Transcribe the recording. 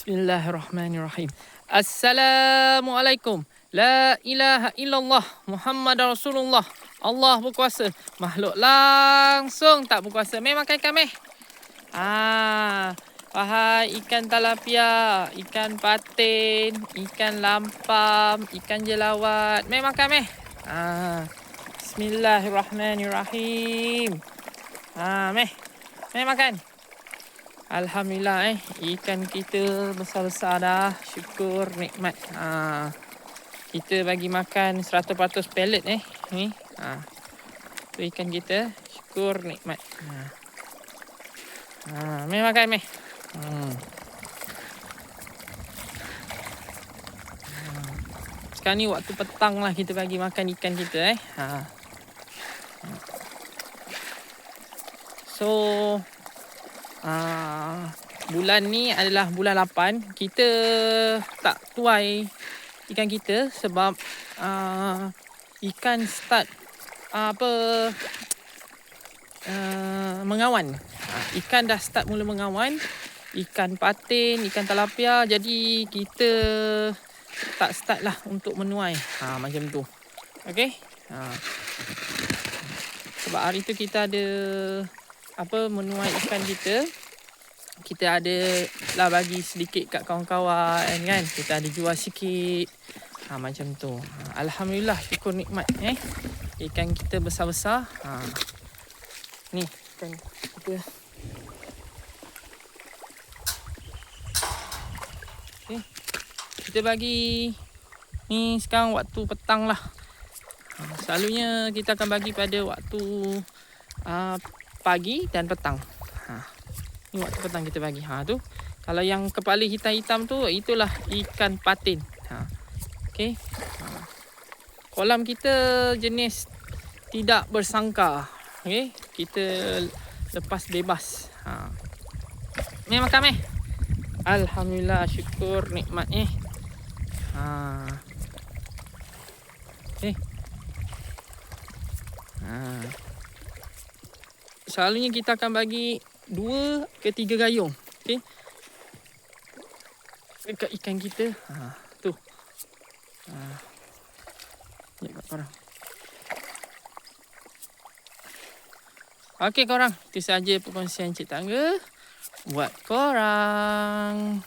Bismillahirrahmanirrahim. Assalamualaikum. La ilaha illallah. Muhammad Rasulullah. Allah berkuasa. Makhluk langsung tak berkuasa. Makan kami. Wahai ikan talapia, ikan patin, ikan lampam, ikan jelawat. Makan kami. Bismillahirrahmanirrahim. Makan. Alhamdulillah ikan kita besar-besar dah. Syukur nikmat. Kita bagi makan 100% pellet ni. Tu ikan kita. Syukur nikmat. Makan. Sekarang ni waktu petang lah kita bagi makan ikan kita So bulan ni adalah bulan 8. Kita tak tuai ikan kita sebab ikan start mengawan. Ikan dah start mula mengawan. Ikan patin, ikan talapia. Jadi kita tak start lah untuk menuai. Macam tu. Okay. Sebab hari tu kita ada menuai ikan kita. Kita ada lah bagi sedikit kat kawan-kawan kan. Kita ada jual sikit. Macam tu. Alhamdulillah, syukur nikmat ikan kita besar-besar. Ni ikan kita. Okay. Kita bagi ni sekarang waktu petang lah. Selalunya kita akan bagi pada waktu pagi dan petang. Ni waktu petang kita bagi. Tu. Kalau yang kepala hitam-hitam tu, itulah ikan patin. Okey. Kolam kita jenis tidak bersangka. Okey. Kita lepas bebas. Makan. Alhamdulillah, syukur nikmat Okey. Selalunya kita akan bagi 2 ke 3 gayung. Okey. Dekat ikan kita. Tu. Ni kat korang. Okey korang. Itu sahaja perkongsian Cik Tangga buat korang.